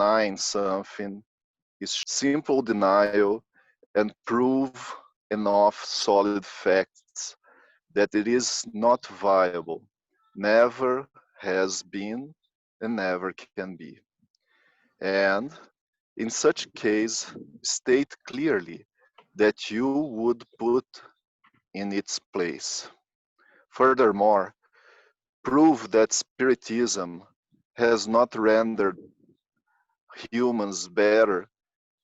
denying something is simple denial and prove enough solid facts that it is not viable, never has been, and never can be. And in such case, state clearly that you would put in its place. Furthermore, prove that Spiritism has not rendered humans better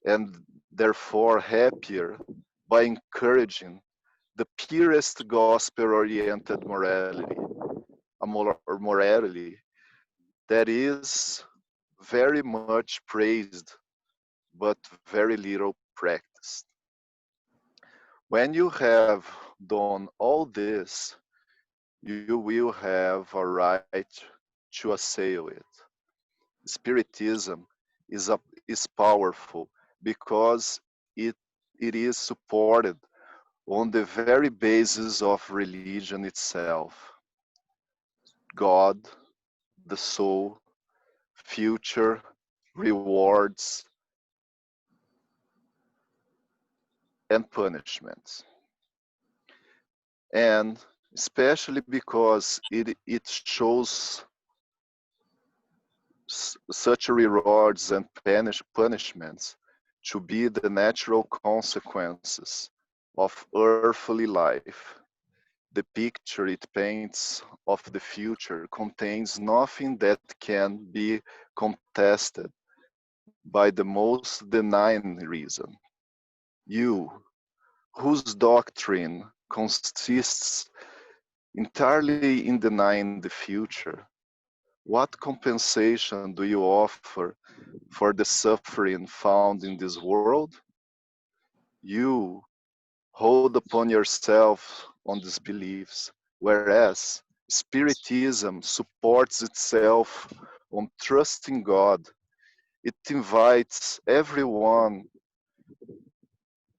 and therefore happier by encouraging the purest gospel-oriented morality that is very much praised but very little practiced. When you have done all this, you will have a right to assail it. Spiritism is powerful because it, it is supported on the very basis of religion itself. God, the soul, future, rewards, and punishments. And especially because it shows such rewards and punishments to be the natural consequences of earthly life. The picture it paints of the future contains nothing that can be contested by the most denying reason. You, whose doctrine consists entirely in denying the future, what compensation do you offer for the suffering found in this world? You hold upon yourself on these beliefs, whereas Spiritism supports itself on trusting God. It invites everyone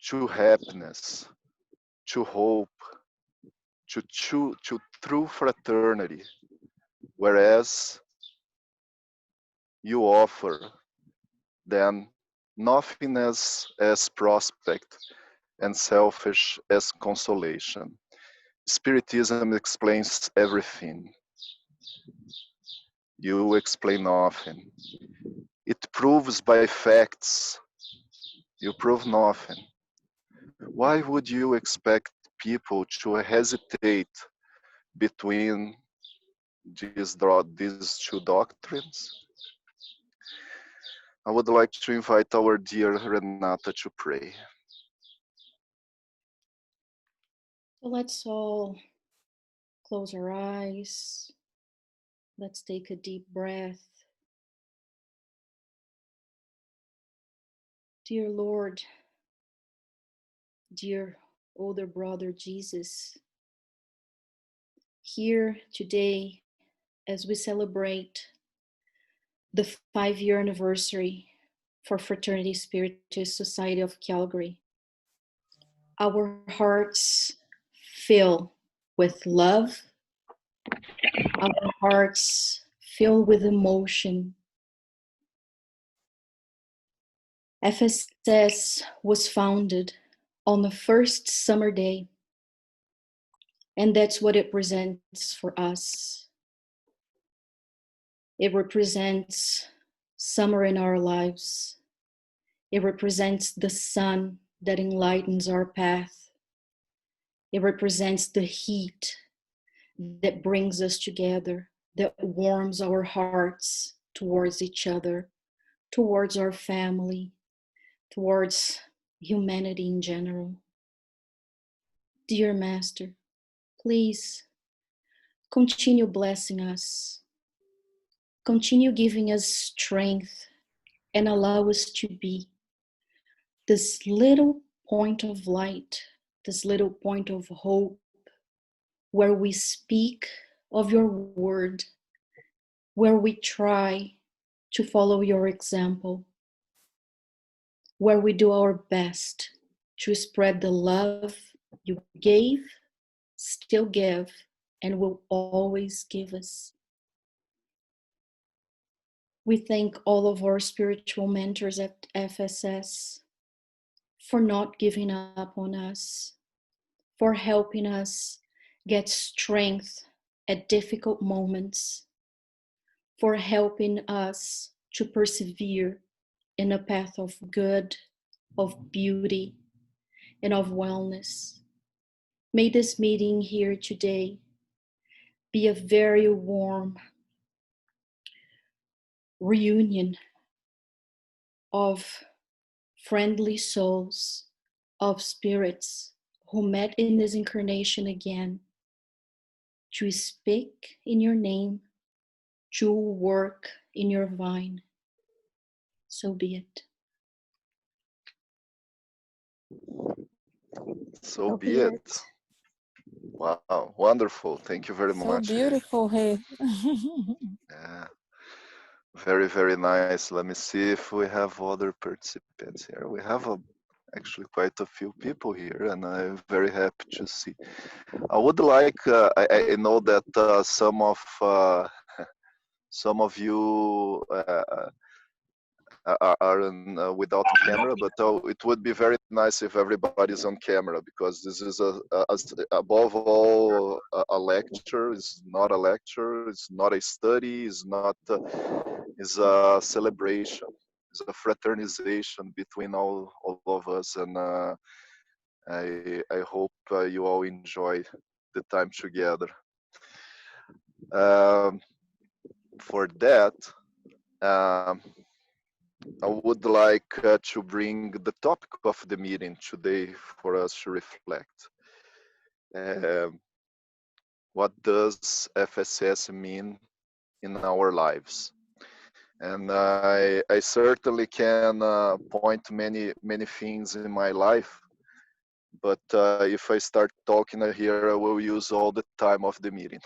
to happiness, to hope, to true fraternity, whereas you offer them nothing as prospect and selfish as consolation. Spiritism explains everything. You explain nothing. It proves by facts. You prove nothing. Why would you expect people to hesitate between these two doctrines? I would like to invite our dear Renata to pray. So let's all close our eyes. Let's take a deep breath. Dear Lord, dear older brother Jesus, here today as we celebrate the 5-year anniversary for Fraternity Spiritist Society of Calgary, our hearts fill with love, our hearts fill with emotion. FSS was founded on the first summer day, and that's what it presents for us. It represents summer in our lives. It represents the sun that enlightens our path. It represents the heat that brings us together, that warms our hearts towards each other, towards our family, towards humanity in general. Dear Master, please continue blessing us. Continue giving us strength and allow us to be this little point of light, this little point of hope, where we speak of your word, where we try to follow your example, where we do our best to spread the love you gave, still give, and will always give us. We thank all of our spiritual mentors at FSS for not giving up on us, for helping us get strength at difficult moments, for helping us to persevere in a path of good, of beauty, and of wellness. May this meeting here today be a very warm reunion of friendly souls, of spirits who met in this incarnation again to speak in your name, to work in your vine. So be it. So be it. Wow, wonderful. Thank you very So much. beautiful, hey. Yeah, very, very nice. Let me see if we have other participants here. We have actually quite a few people here, and I'm very happy to see. I would like, I know that some of you are without camera, but it would be very nice if everybody's on camera, because this is above all a lecture. It's not a lecture. It's not a study. It's not. It's a celebration. It's a fraternization between all of us, and I hope you all enjoy the time together. For that. Um, I would like to bring the topic of the meeting today for us to reflect. What does FSS mean in our lives? And I certainly can point to many things in my life, but if I start talking here, I will use all the time of the meeting.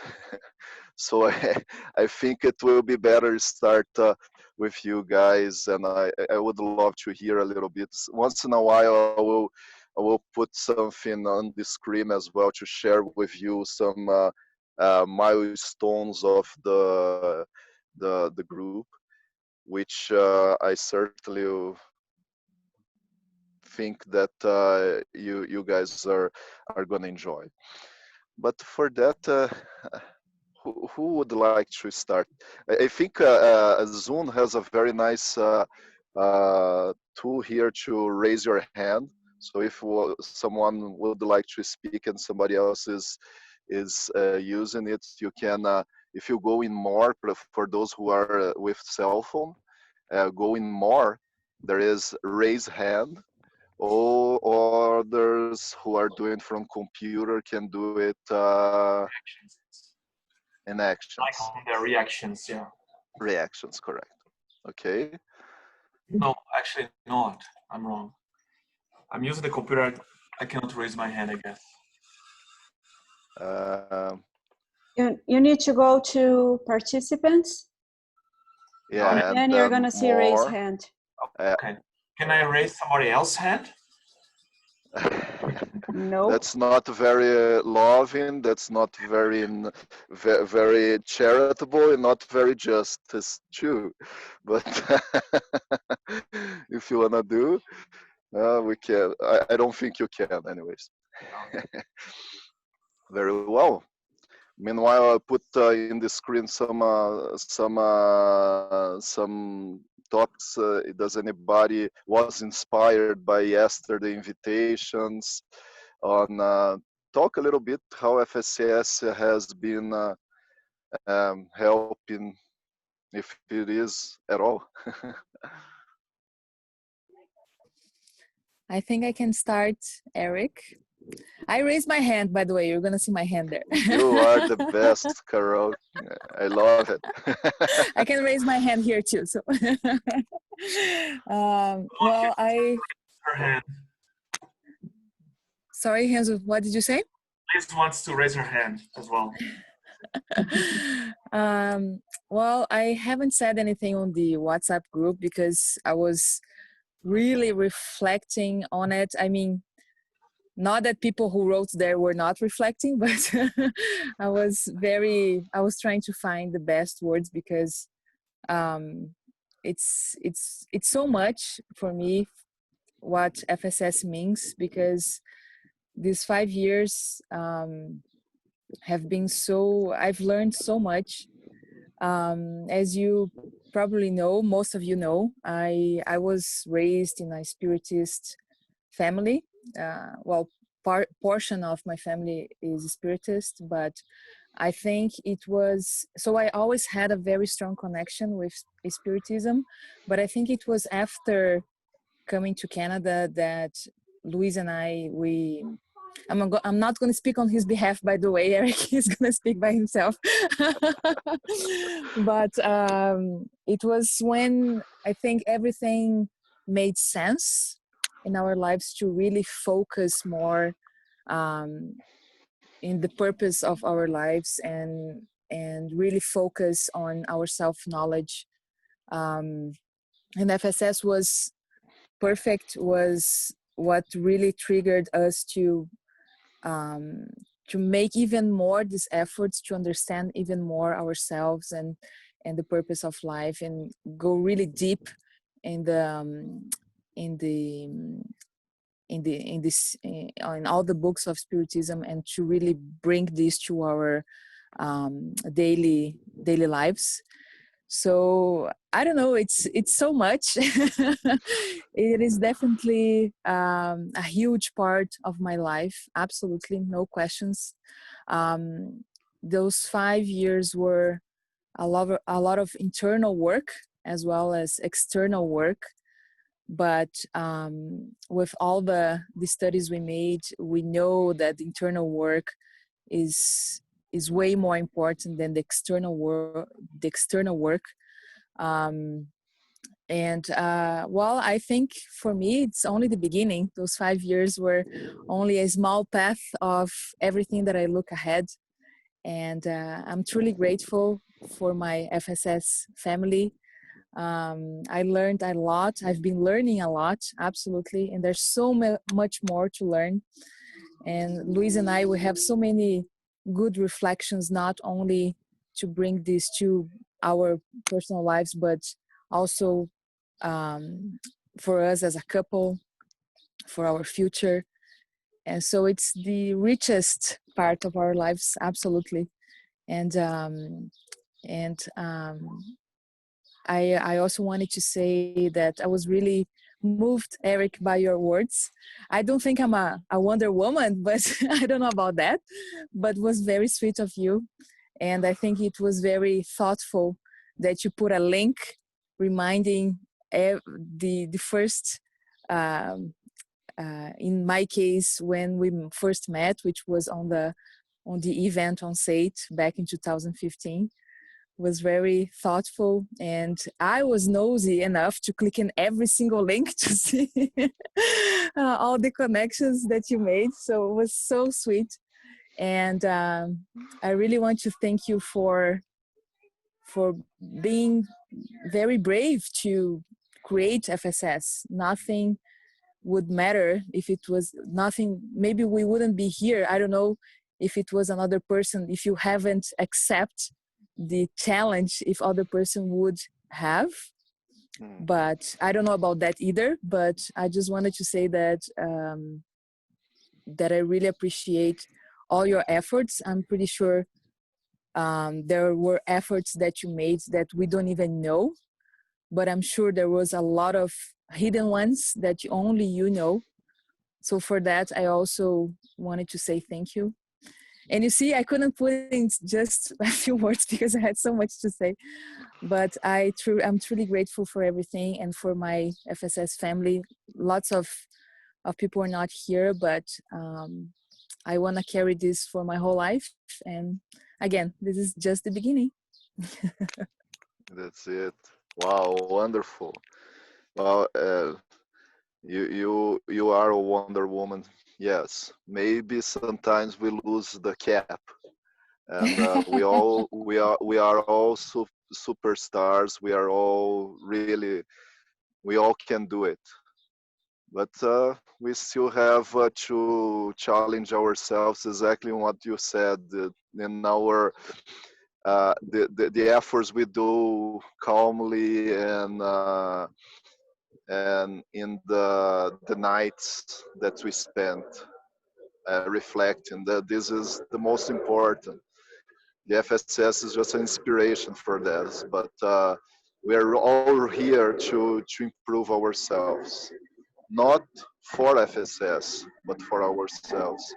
So I think it will be better start with you guys, and I would love to hear a little bit. Once in a while, I will put something on the screen as well to share with you some milestones of the group, which I certainly think that you guys are gonna enjoy. But for that, who would like to start? I think Zoom has a very nice tool here to raise your hand. So if someone would like to speak and somebody else is using it, you can. If you go in more, for those who are with cell phone, go in more. There is raise hand, or others who are doing from computer can do it in actions. Like on the reactions, yeah. Reactions, correct. Okay. No, actually not. I'm wrong. I'm using the computer. I cannot raise my hand, I guess. You need to go to participants. Yeah, and then you're gonna see raise hand. Okay. Can I raise somebody else's hand? No. That's not very loving. That's not very charitable, and not very justice too. But if you wanna do, we can. I don't think you can, anyways. Very well. Meanwhile, I put in the screen some topics. Does anybody was inspired by yesterday invitations on talk a little bit how FSS has been helping, if it is at all? I think I can start, Eric. I raised my hand, by the way. You're going to see my hand there. You are the best, Carol. I love it. I can raise my hand here too. So, well, Her hand. Sorry, Hanzo, what did you say? Liz wants to raise her hand as well. Well, I haven't said anything on the WhatsApp group because I was really reflecting on it. I mean, not that people who wrote there were not reflecting, but I was trying to find the best words because it's so much for me what FSS means, because these 5 years have been so, I've learned so much. As you probably know, most of you know, I was raised in a Spiritist family. Well, portion of my family is Spiritist, but I think it was, so I always had a very strong connection with Spiritism, but I think it was after coming to Canada that Luis and I'm not going to speak on his behalf, by the way. Eric is going to speak by himself. But it was when I think everything made sense in our lives to really focus more um, in the purpose of our lives, and really focus on our self-knowledge. And FSS was perfect, was what really triggered us um, to make even more these efforts to understand even more ourselves and the purpose of life, and go really deep in the in the in all the books of Spiritism, and to really bring this to our daily lives. So I don't know, it's so much. It is definitely a huge part of my life, absolutely, no questions. Those 5 years were a lot of internal work as well as external work, but with all the studies we made, we know that the internal work is way more important than the external work. And well, I think for me it's only the beginning. Those 5 years were only a small path of everything that I look ahead. And I'm truly grateful for my FSS family. I learned a lot. I've been learning a lot, absolutely, and there's so much more to learn. And Luis and I, we have so many good reflections, not only to bring this to our personal lives, but also for us as a couple, for our future. And so it's the richest part of our lives, absolutely. And I also wanted to say that I was really moved, Eric, by your words. I don't think I'm a Wonder Woman, but I don't know about that, but it was very sweet of you. And I think it was very thoughtful that you put a link reminding the first, in my case, when we first met, which was on the event on SAIT back in 2015. Was very thoughtful, and I was nosy enough to click in every single link to see all the connections that you made. So it was so sweet, and I really want to thank you for being very brave to create FSS. Nothing would matter if it was nothing. Maybe we wouldn't be here. I don't know if it was another person, if you haven't accepted the challenge, if other person would have, but I don't know about that either. But I just wanted to say that that I really appreciate all your efforts. I'm pretty sure there were efforts that you made that we don't even know, but I'm sure there was a lot of hidden ones that only you know. So for that, I also wanted to say thank you. And you see, I couldn't put in just a few words because I had so much to say. But I'm truly grateful for everything, and for my FSS family. Lots of people are not here, but I want to carry this for my whole life. And again, this is just the beginning. That's it. Wow, wonderful. Well, you are a Wonder Woman. Yes, maybe sometimes we lose the cap, and we are all superstars. We are all really, we all can do it. But we still have to challenge ourselves, exactly what you said, in our the efforts we do calmly and in the nights that we spent reflecting that this is the most important. The FSS is just an inspiration for this, but we are all here to improve ourselves, not for FSS, but for ourselves.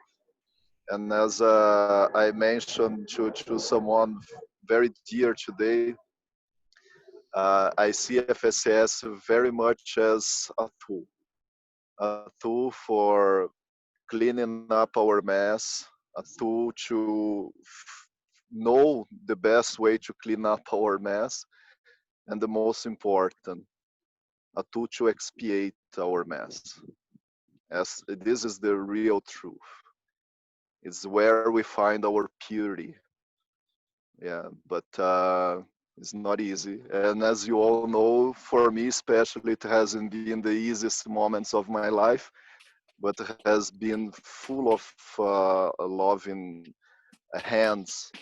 And as I mentioned to someone very dear today, I see FSS very much as a tool for cleaning up our mess, a tool to know the best way to clean up our mess, and the most important, a tool to expiate our mess. As this is the real truth. It's where we find our purity. Yeah, but it's not easy. And as you all know, for me especially, it hasn't been the easiest moments of my life, but it has been full of loving hands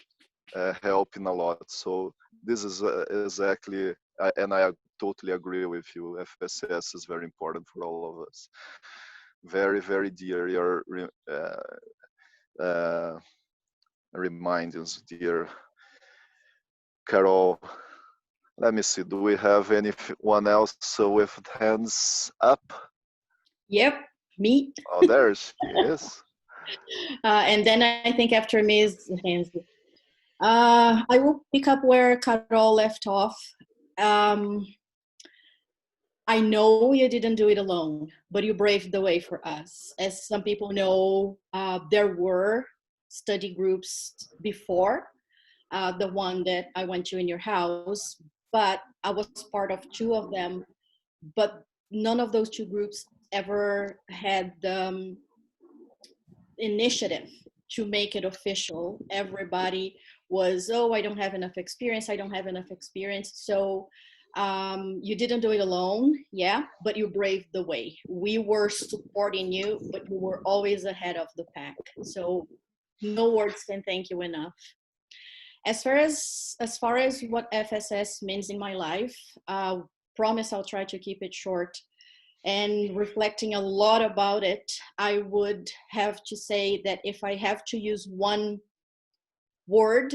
helping a lot. So this is exactly, and I totally agree with you. FSS is very important for all of us. Very, very dear your reminders, dear Carol. Let me see. Do we have anyone else with hands up? Yep, me. Oh, there she is. And then I think after me is Hansley. I will pick up where Carol left off. I know you didn't do it alone, but you braved the way for us. As some people know, there were study groups before the one that I went to in your house, but I was part of two of them, but none of those two groups ever had the initiative to make it official. Everybody was, oh, I don't have enough experience. I don't have enough experience. So you didn't do it alone, yeah, but you braved the way. We were supporting you, but you were always ahead of the pack. So no words can thank you enough. As far as what FSS means in my life, promise I'll try to keep it short. And reflecting a lot about it, I would have to say that if I have to use one word,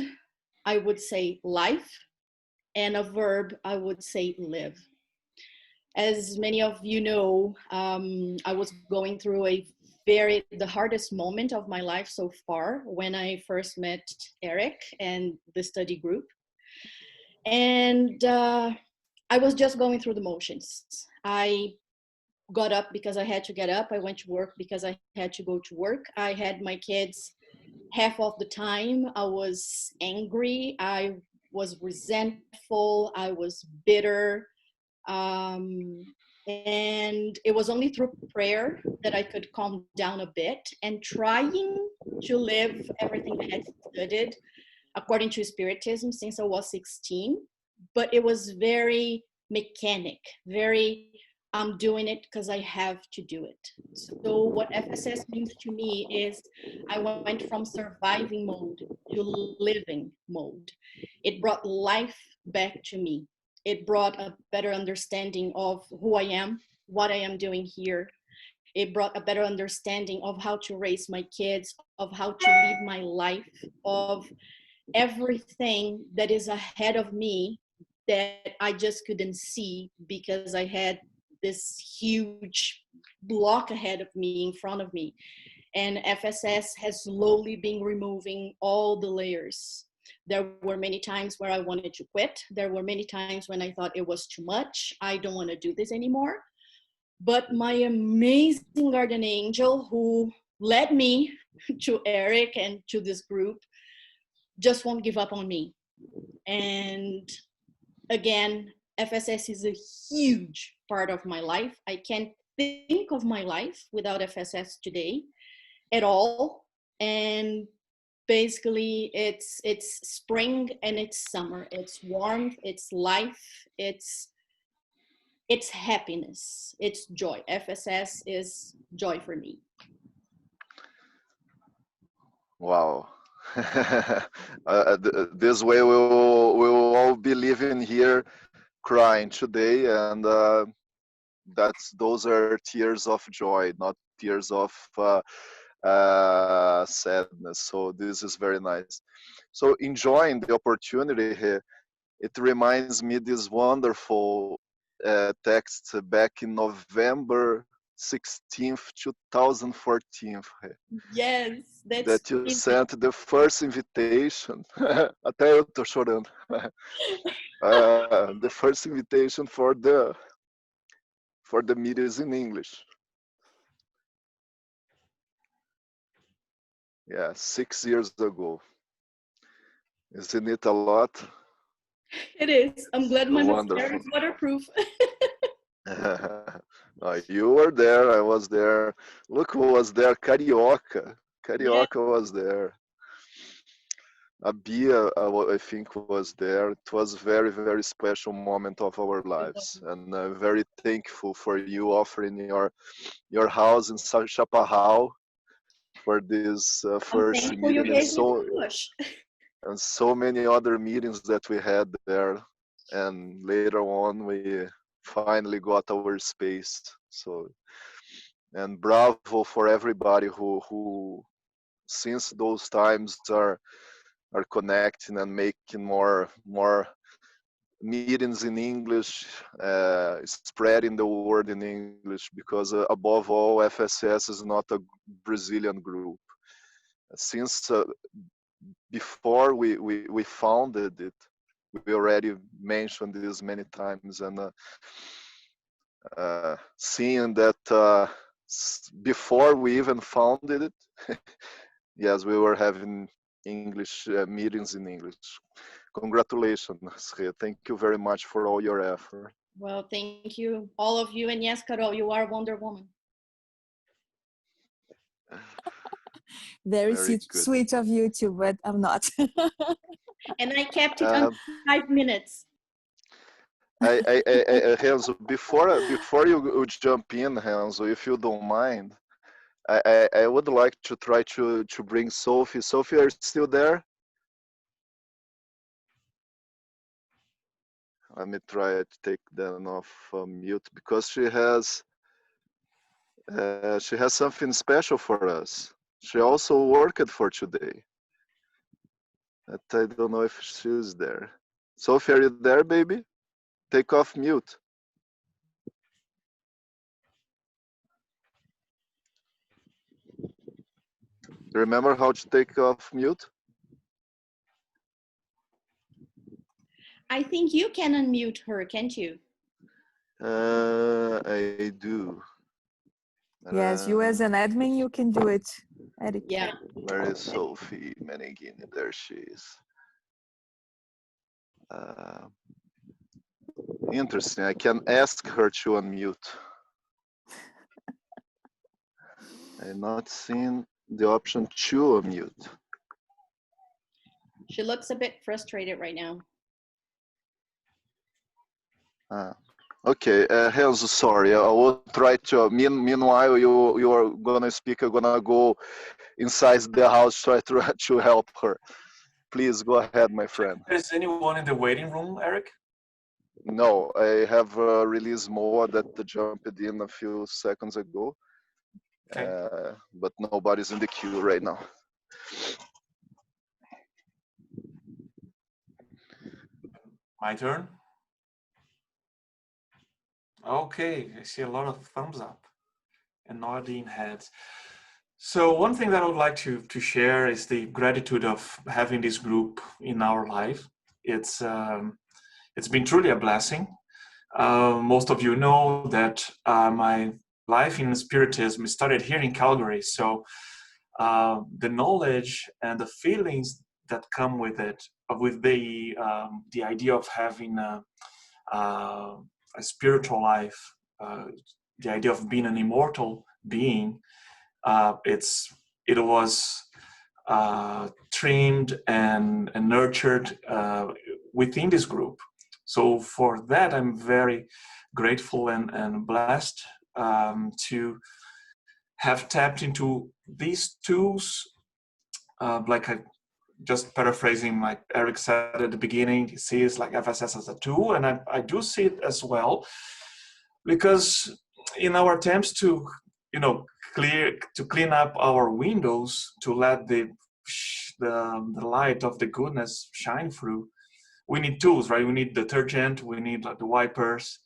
I would say life, and a verb, I would say live. As many of you know, I was going through the hardest moment of my life so far when I first met Eric and the study group. And I was just going through the motions. I got up because I had to get up. I went to work because I had to go to work. I had my kids half of the time. I was angry. I was resentful. I was bitter. And it was only through prayer that I could calm down a bit and trying to live everything I had studied according to Spiritism since I was 16. But it was very mechanic, very I'm doing it because I have to do it. So what FSS means to me is I went from surviving mode to living mode. It brought life back to me. It brought a better understanding of who I am, what I am doing here. It brought a better understanding of how to raise my kids, of how to live my life, of everything that is ahead of me that I just couldn't see because I had this huge block ahead of me, in front of me. And FSS has slowly been removing all the layers. There were many times where I wanted to quit. There were many times when I thought it was too much. I don't want to do this anymore. But my amazing guardian angel who led me to Eric and to this group just won't give up on me. And again, FSS is a huge part of my life. I can't think of my life without FSS today at all. And basically it's spring and it's summer. It's warmth, it's life, it's happiness, it's joy. FSS is joy for me. Wow. This way we will all be living here crying today, and those are tears of joy, not tears of sadness. So this is very nice. So enjoying the opportunity here, it reminds me this wonderful text back in November 16th, 2014, Yes, that's that you sent the first invitation. Até eu tô chorando. The first invitation for the meetings in English. Yeah, 6 years ago. Isn't it a lot? it is. I'm glad So my mascara wonderful. is waterproof. You were there, I was there. Look who was there, Carioca. Carioca was there. Abia, I think, was there. It was a very, very special moment of our lives. And I'm very thankful for you offering your house in Chaparral for this I'm first thankful you meeting, gave me the push. and so many other meetings that we had there. And later on, we finally got our space. So, and bravo for everybody who since those times are connecting and making more meetings in English, spreading the word in English, because above all, FSS is not a Brazilian group. Since before we founded it, we already mentioned this many times, and seeing that before we even founded it, yes, we were having English meetings in English. Congratulations, Rê. Thank you very much for all your effort. Well, thank you, all of you. And yes, Carol, you are Wonder Woman. Very Very good. sweet of you too, but I'm not. And I kept it under 5 minutes. Renzo, before you jump in, Renzo, if you don't mind, I would like to try to bring Sophie. Sophie, are you still there? Let me try to take them off mute, because she has something special for us. She also worked for today. But I don't know if she's there. Sophie, are you there, baby? Take off mute. Remember how to take off mute? I think you can unmute her, can't you? I do. Yes, you as an admin, you can do it, Eric. Yeah. Where is Sophie Meneghin? There she is. Interesting. I can ask her to unmute. I'm not seeing the option to unmute. She looks a bit frustrated right now. Okay, Renzo, sorry. I will try to. Meanwhile, you are gonna speak. I'm gonna go inside the house try to help her. Please go ahead, my friend. Is anyone in the waiting room, Eric? No, I have released more that jumped in a few seconds ago. Okay. But nobody's in the queue right now. My turn. Okay, I see a lot of thumbs up and nodding heads. So one thing that I would like to share is the gratitude of having this group in our life. It's been truly a blessing. Most of you know that my life in Spiritism started here in Calgary. So the knowledge and the feelings that come with it, with the idea of having a spiritual life, the idea of being an immortal being, it was trained and nurtured within this group. So for that, I'm very grateful and blessed to have tapped into these tools, like just paraphrasing, like Eric said at the beginning, he sees like FSS as a tool, and I do see it as well, because in our attempts to, you know, clean up our windows, to let the light of the goodness shine through, we need tools, right? We need detergent, we need like the wipers.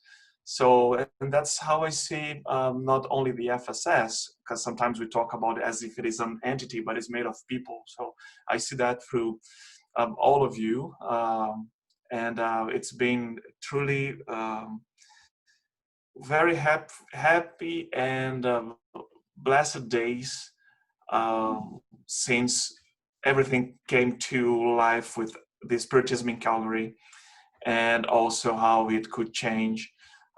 So, and that's how I see not only the FSS, because sometimes we talk about it as if it is an entity, but it's made of people. So I see that through all of you. And it's been truly very happy and blessed days since everything came to life with the Spiritism in Calgary, and also how it could change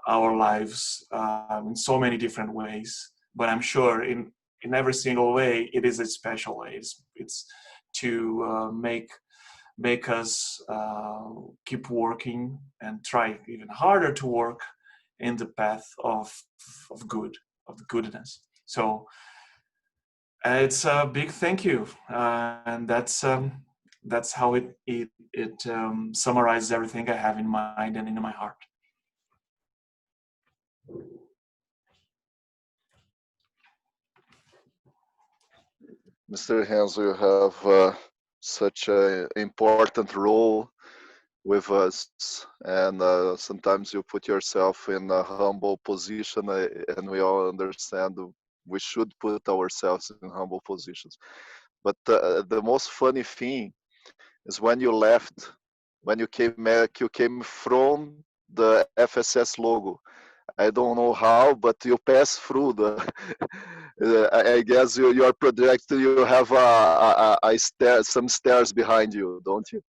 our lives in so many different ways. But I'm sure in every single way, it is a special way. It's to make us keep working and try even harder to work in the path of goodness. So it's a big thank you, and that's how it summarizes everything I have in mind and in my heart. Mr. Hansel, you have such an important role with us, and sometimes you put yourself in a humble position, and we all understand we should put ourselves in humble positions. But the most funny thing is when you left, when you came back, you came from the FSS logo. I don't know how, but you pass through the. I guess your project, you have a stair, some stairs behind you, don't you?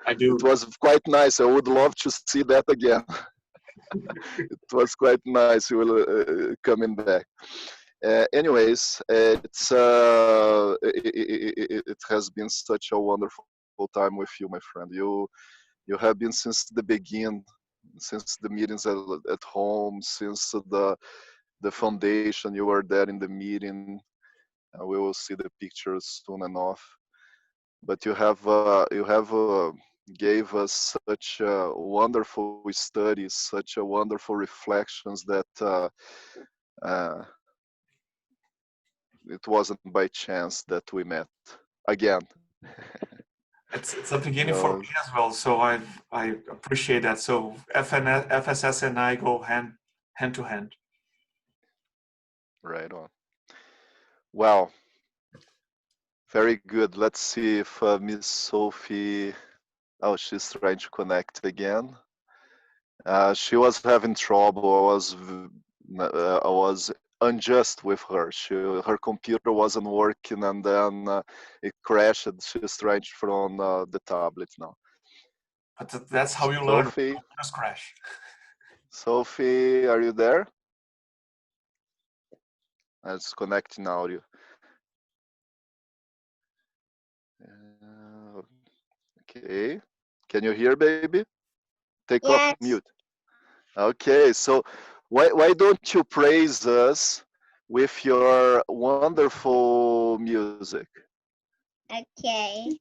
I do. It was quite nice. I would love to see that again. It was quite nice. You will coming back. Anyways, it has been such a wonderful time with you, my friend. You have been since the beginning, since the meetings at home, since the foundation. You were there in the meeting. We will see the pictures soon enough. But you have gave us such wonderful studies, such a wonderful reflections that uh, it wasn't by chance that we met again. It's a beginning for No, me as well. So I appreciate that. So FSS and I go hand to hand. right on. Well, very good. Let's see if Miss Sophie. Oh, she's trying to connect again. She was having trouble. I was unjust with her. Her computer wasn't working, and then it crashed. She's trying from the tablet now. But that's how you learn. Sophie, Just crash. Sophie, are you there? Let's connect in audio. Okay. Can you hear, baby? Take off mute. Okay, so why don't you praise us with your wonderful music? Okay.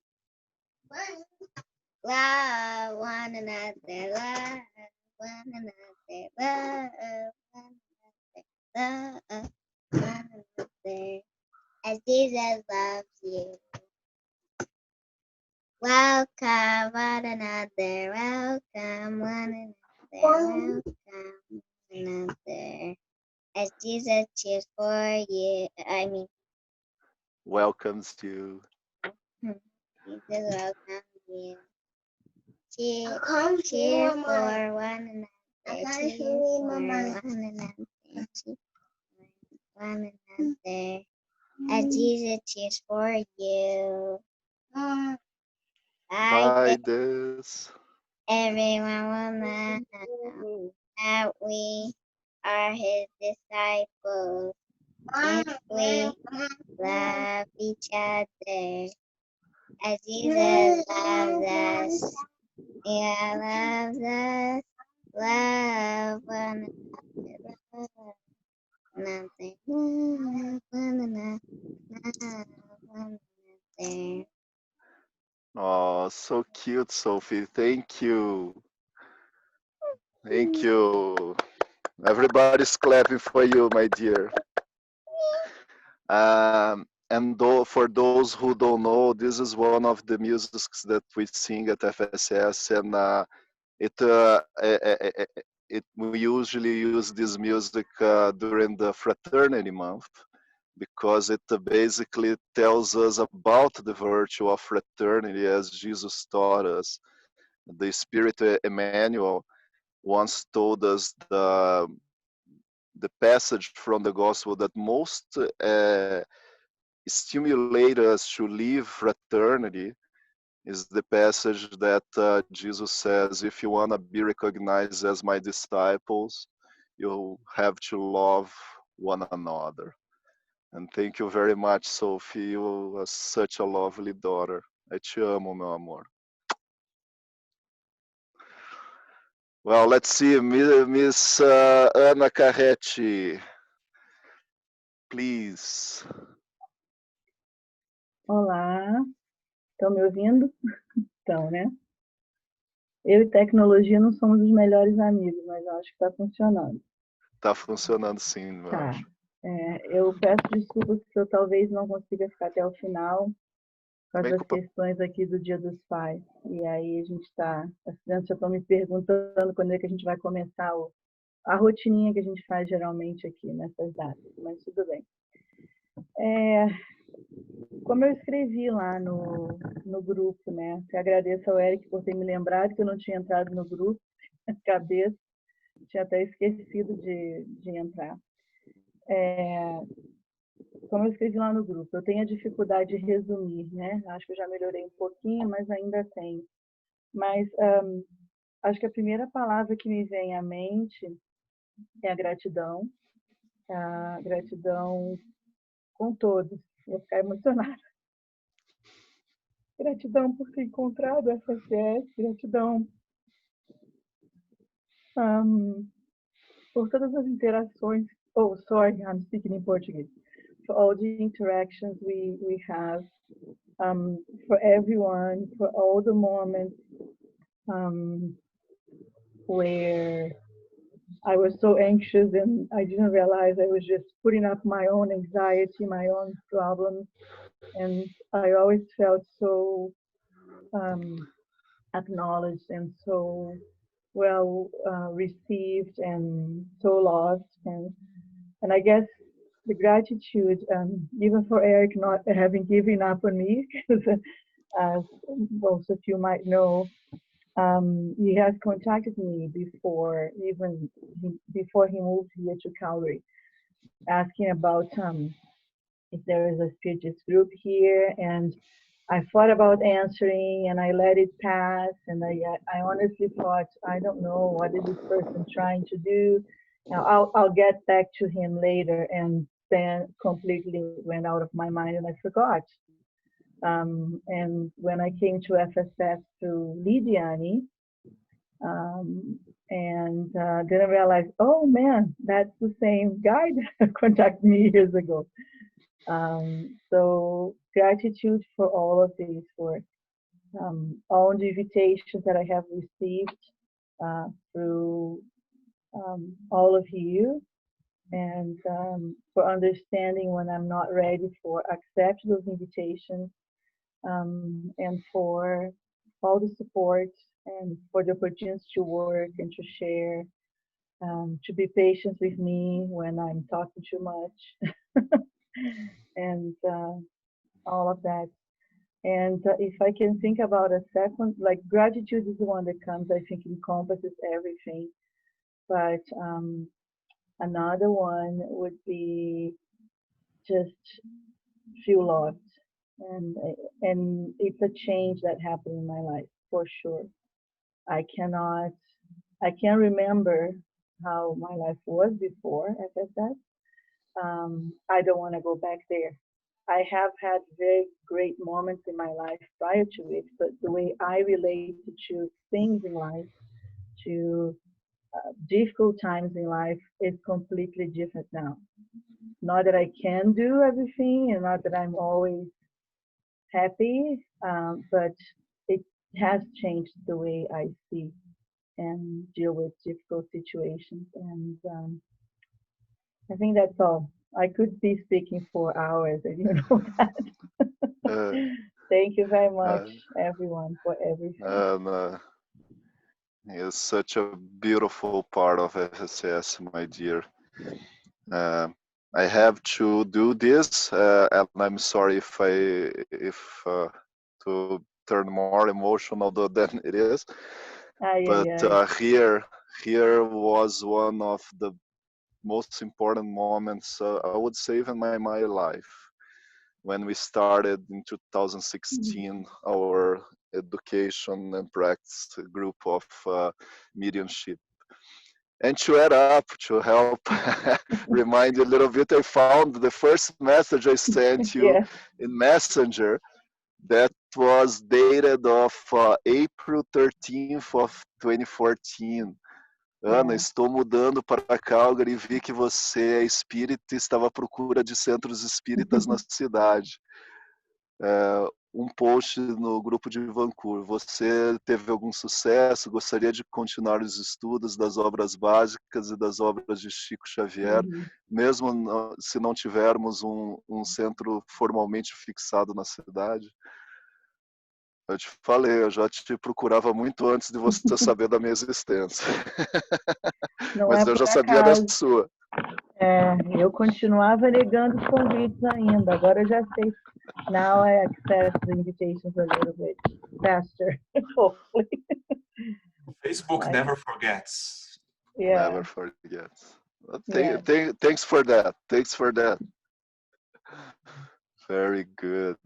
Love one another, love one another, love one another, as Jesus loves you. Welcome one another, welcome one another, welcome one another, as Jesus cheers for you. Welcomes you. Jesus welcomes you. Cheer for one another. Cheer for one another. Cheer for one another. As Jesus cheers for you. By this. Everyone will know that we are His disciples if we love each other as Jesus loves us. Yeah, loves us. Love one another. Love one another. Love one another. so cute, Sophie. Thank you. Thank you. Everybody's clapping for you, my dear. And for those who don't know, this is one of the musics that we sing at FSS, and we usually use this music during the Fraternity month, because it basically tells us about the virtue of fraternity as Jesus taught us. The Spirit Emmanuel once told us the passage from the gospel that most stimulate us to live fraternity is the passage that Jesus says, if you want to be recognized as my disciples, you have to love one another. And thank you very much, Sophie. You are such a lovely daughter. Eu te amo, meu amor. Well, let's see, Miss Ana Carretti, please. Olá, estão me ouvindo? Então, né? Eu e tecnologia não somos os melhores amigos, mas eu acho que está funcionando. Tá funcionando sim, eu Tá. acho. Eu peço desculpas porque eu talvez não consiga ficar até o final com Bem, as questões aqui do Dia dos Pais. E aí a gente está, as crianças já estão me perguntando quando é que a gente vai começar a rotininha que a gente faz geralmente aqui nessas datas, mas tudo bem. Como eu escrevi lá no grupo, né? Eu agradeço ao Eric por ter me lembrado que eu não tinha entrado no grupo, cabeça, tinha até esquecido de entrar. Como eu escrevi lá no grupo, eu tenho a dificuldade de resumir, né? Acho que eu já melhorei um pouquinho, mas ainda tenho. Mas acho que a primeira palavra que me vem à mente é a gratidão. A gratidão com todos. Vou ficar emocionada. Gratidão por ter encontrado a FSS, gratidão por todas as interações. Oh, sorry, I'm speaking in Portuguese. For all the interactions we have, for everyone, for all the moments where I was so anxious and I didn't realize I was just putting up my own anxiety, my own problems. And I always felt so acknowledged and so well received and so loved. And I guess the gratitude, even for Eric not having given up on me, because as most of you might know, he has contacted me before, before he moved here to Calgary, asking about if there is a Spiritist group here, and I thought about answering and I let it pass, and I honestly thought, I don't know, what is this person trying to do? Now I'll get back to him later, and then completely went out of my mind and I forgot. And when I came to FSS through Lidiane, and didn't realize, oh man, that's the same guy that contacted me years ago. So gratitude for all of these, for all the invitations that I have received through all of you, and for understanding when I'm not ready for accept those invitations, and for all the support and for the opportunities to work and to share, to be patient with me when I'm talking too much, and all of that. And if I can think about a second, like gratitude is the one that comes, I think encompasses everything. But another one would be just feel loved. And it's a change that happened in my life, for sure. I can't remember how my life was before FSS. I don't want to go back there. I have had very great moments in my life prior to it, but the way I relate to things in life, to difficult times in life, is completely different now. Not that I can do everything and not that I'm always happy, but has changed the way I see and deal with difficult situations. And I think that's all. I could be speaking for hours, and you know that. Uh, Thank you very much, uh, everyone, for everything. and it's such a beautiful part of FSS, my dear. Uh, I have to do this, and I'm sorry if to turn more emotional than it is. Ay, But ay, ay. here was one of the most important moments, I would say, even my life, when we started in 2016 our education and practice group of mediumship. And to add up, to help remind you a little bit, I found the first message I sent you Yes. in Messenger that was dated of April 13th of 2014. Ana, Yeah. estou mudando para Calgary e vi que você é espírita e estava à procura de centros espíritas na cidade. Um post no grupo de Vancouver. Você teve algum sucesso? Gostaria de continuar os estudos das obras básicas e das obras de Chico Xavier, Uhum. mesmo se não tivermos um centro formalmente fixado na cidade? Eu te falei, eu já te procurava muito antes de você saber da minha existência. Não Mas é eu por já sabia da acaso. sua. Eu continuava negando os convites ainda. Agora eu já sei. Now I accept the invitations a little bit faster, hopefully. Facebook never forgets. Yeah, Never forget. yeah. Thanks for that. Thanks for that. Very good.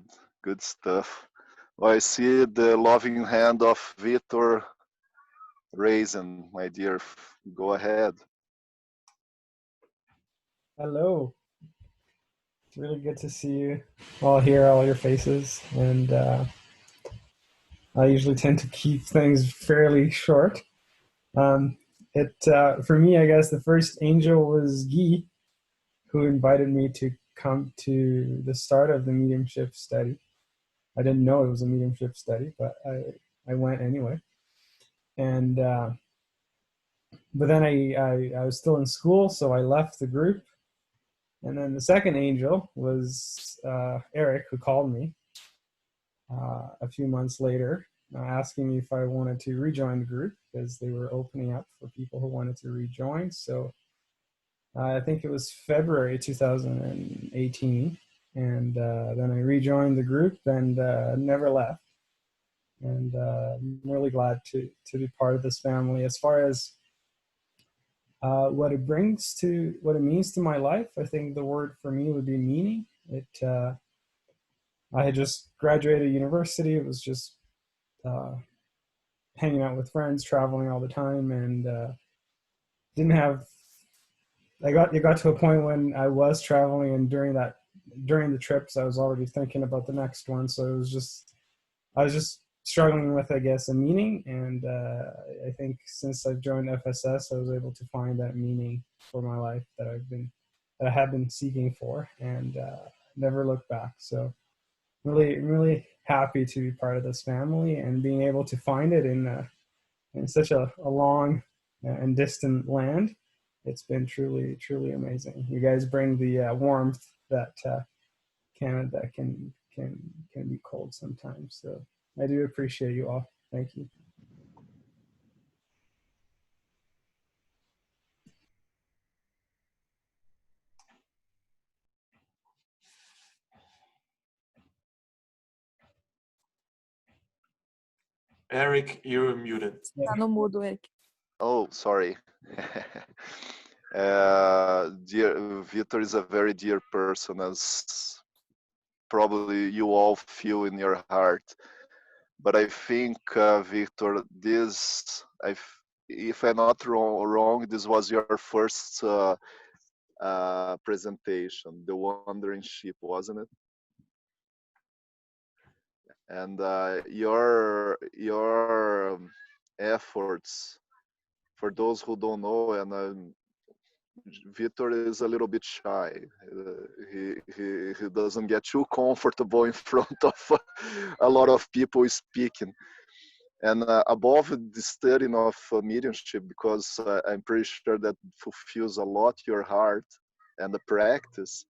Good stuff. Well, I see the loving hand of Vitor raising, my dear. Go ahead. Hello. It's really good to see you all here, all your faces. And I usually tend to keep things fairly short. For me, I guess the first angel was Guy, who invited me to come to the start of the mediumship study. I didn't know it was a mediumship study, but I went anyway. And but then I was still in school, so I left the group. And then the second angel was Eric, who called me a few months later, asking me if I wanted to rejoin the group because they were opening up for people who wanted to rejoin. So I think it was February 2018, and then I rejoined the group and never left. And I'm really glad to be part of this family. As far as what it means to my life, I think the word for me would be meaning. I had just graduated university. It was just hanging out with friends, traveling all the time, and didn't have. It got to a point when I was traveling, and during the trips, I was already thinking about the next one. So I was just struggling with, I guess, a meaning. And I think since I've joined FSS, I was able to find that meaning for my life that I have been seeking for, and never looked back. So really happy to be part of this family and being able to find it in such a long and distant land. It's been truly amazing. You guys bring the warmth that Canada can be cold sometimes. So I do appreciate you all. Thank you. Eric, you're muted. Tá no mudo, Eric. Oh, sorry. Dear Vitor is a very dear person, as probably you all feel in your heart. But I think, Victor, if I'm not wrong, this was your first presentation, the Wandering Ship, wasn't it? And your efforts, for those who don't know, and Victor is a little bit shy. He doesn't get too comfortable in front of a lot of people speaking. And above the studying of mediumship, because I'm pretty sure that fulfills a lot your heart and the practice,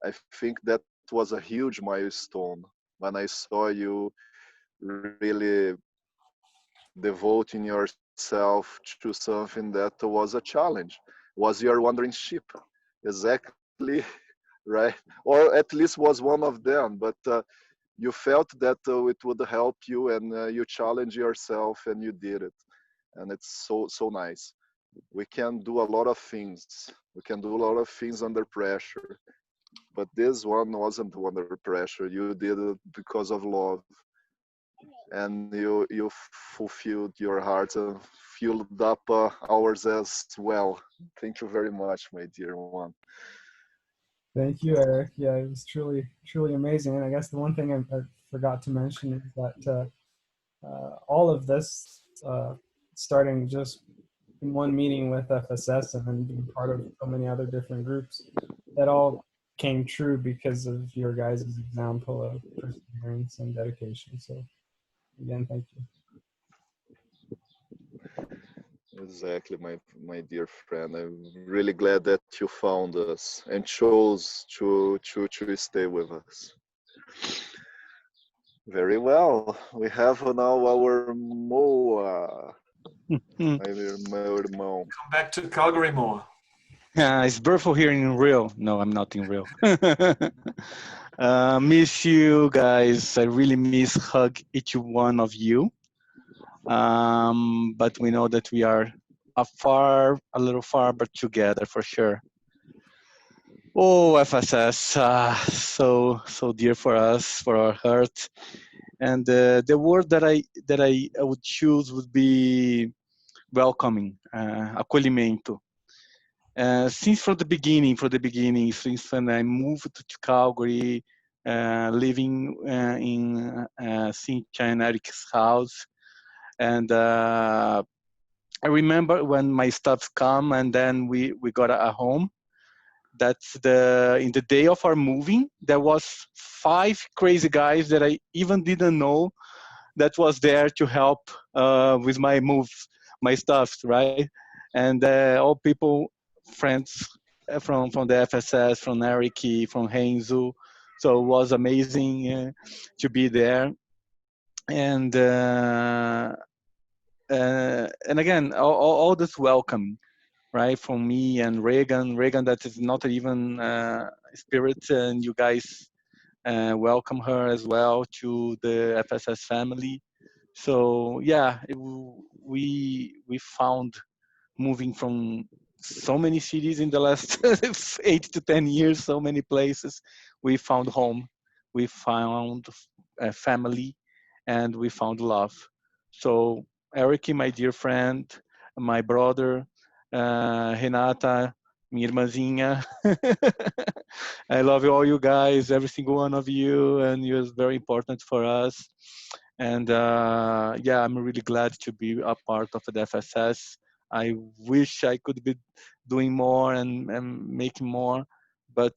I think that was a huge milestone when I saw you really devoting yourself to something that was a challenge, was your wandering ship. Exactly, right? Or at least was one of them, but you felt that it would help you, and you challenged yourself and you did it. And it's so nice. We can do a lot of things. We can do a lot of things under pressure, but this one wasn't under pressure. You did it because of love, and you fulfilled your heart and filled up ours as well. Thank you very much, my dear one. Thank you, Eric. Yeah, it was truly amazing. And I guess the one thing I forgot to mention is that all of this, starting just in one meeting with FSS and then being part of so many other different groups, that all came true because of your guys' example of perseverance and dedication. So again, thank you. Exactly, my dear friend. I'm really glad that you found us and chose to stay with us. Very well. We have now our Moa, meu irmão. Come back to Calgary more. It's beautiful here in Rio. No, I'm not in Rio. Miss you guys. I really miss hug each one of you. But we know that we are a little far, but together for sure. Oh, FSS, so dear for us, for our heart. And the word that I would choose would be welcoming, acolhimento. Since from the beginning, since when I moved to Calgary, living in Cynthia and Eric's house, and I remember when my stuff come, and then we got a home. That's in the day of our moving, there was 5 crazy guys that I even didn't know that was there to help with my moves, my stuff, right? And all people, friends from the FSS, from Eric, from Heinzu. So it was amazing to be there. And again, all this welcome, right, from me and Reagan that is not even spirit, and you guys welcome her as well to the FSS family. So yeah, we found, moving from so many cities in the last 8 to 10 years, so many places, we found home, we found a family, and we found love. So Eric, my dear friend, my brother, Renata, minha irmãzinha, I love all you guys, every single one of you, and you're very important for us. And yeah, I'm really glad to be a part of the FSS. I wish I could be doing more and making more, but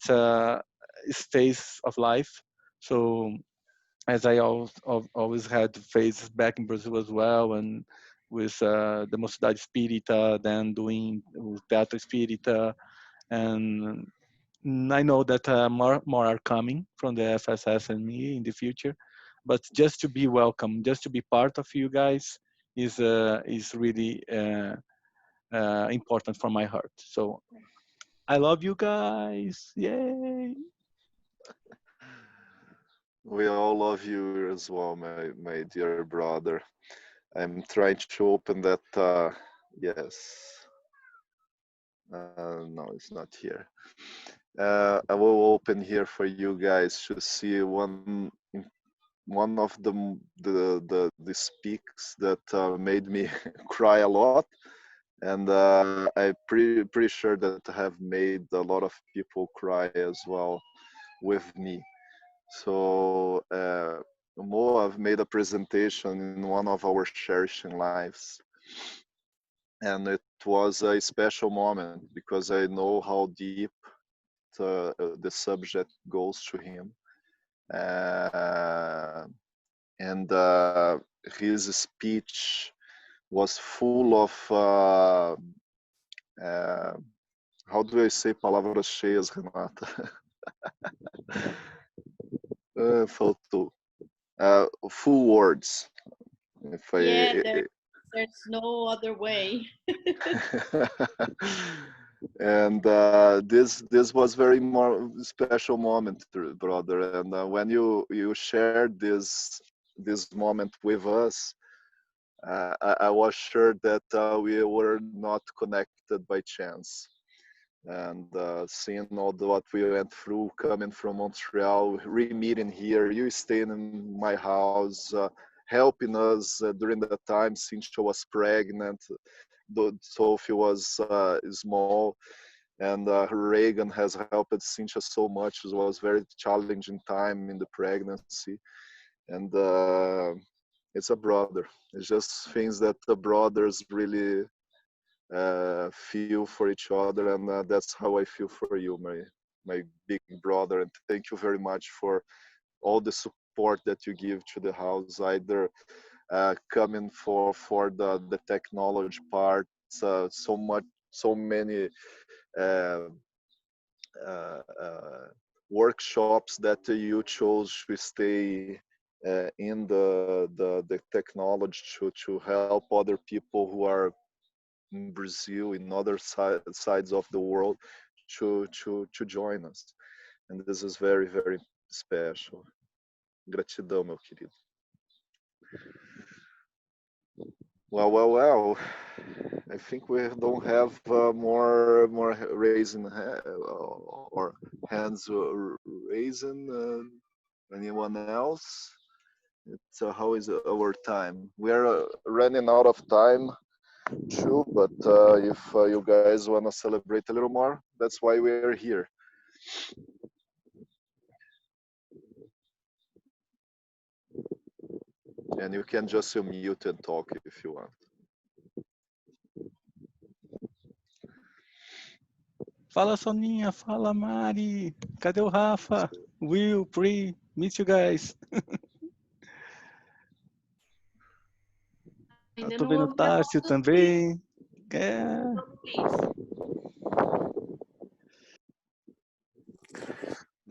it's phase of life. So as I always had phases back in Brazil as well, and with the Mocidade Espírita, then doing with Teatro Espírita, and I know that more are coming from the FSS and me in the future. But just to be welcome, just to be part of you guys is really important for my heart. So I love you guys. Yay! We all love you as well, my dear brother. I'm trying to open that. Yes. No, it's not here. I will open here for you guys to see one of the speaks that made me cry a lot, and I'm pretty sure that I have made a lot of people cry as well with me. So Mo, I've made a presentation in one of our cherishing lives, and it was a special moment because I know how deep the subject goes to him, and his speech was full of how do I say palavras cheias, Renata? Faltou. Full words. If Yeah, I, there's no other way. and this was very more special moment, brother. And when you shared this moment with us, I was sure that we were not connected by chance. And seeing all what we went through coming from Montreal, re-meeting here, you staying in my house, helping us during the time Cynthia was pregnant, though Sophie was small, and Reagan has helped Cynthia so much. It was very challenging time in the pregnancy, and it's a brother. It's just things that the brothers really feel for each other, and that's how I feel for you, my big brother. And thank you very much for all the support that you give to the house, either coming for the technology part, so many uh, workshops that you chose to stay in the technology to help other people who are in Brazil, in other sides of the world, to join us. And this is very, very special. Gratidão, meu querido. Well. I think we don't have more raising or hands raising. Anyone else? How is our time? We are running out of time too, but if you guys want to celebrate a little more, that's why we're here. And you can just mute and talk if you want. Fala, Soninha. Fala, Mari. Cadê o Rafa? Will, Pri, miss you guys. Eu tô vendo o Tárcio também.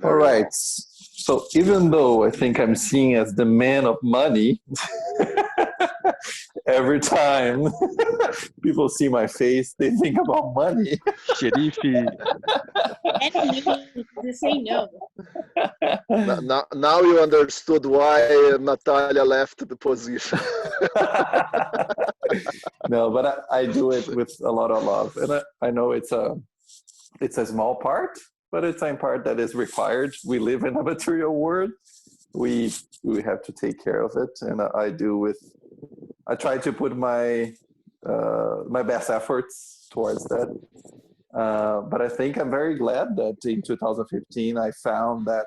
All right. So even though I think I'm seen as the man of money, every time people see my face, they think about money. Xerife. They say no. Now you understood why Natalia left the position. No, but I do it with a lot of love, and I know it's a small part, but it's a part that is required. We live in a material world. We have to take care of it, and I try to put my best efforts towards that. But I think I'm very glad that in 2015 I found that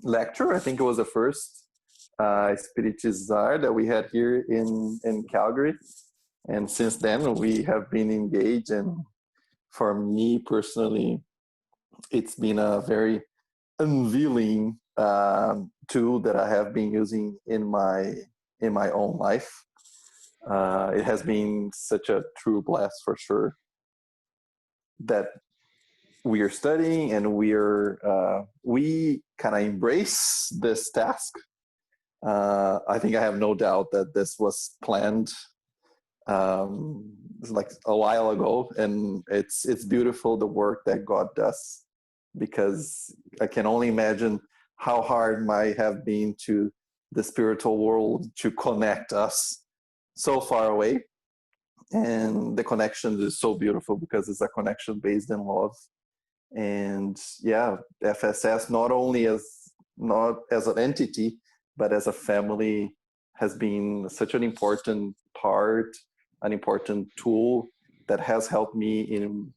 lecture. I think it was the first Spiritist that we had here in Calgary. And since then, we have been engaged. And for me personally, it's been a very unveiling tool that I have been using in my own life. It has been such a true blast for sure that we are studying and we kind of embrace this task. I think I have no doubt that this was planned like a while ago, and it's beautiful the work that God does, because I can only imagine how hard might have been to the spiritual world to connect us so far away. And the connection is so beautiful because it's a connection based in love. And yeah, FSS not as an entity, but as a family has been such an important part, an important tool that has helped me in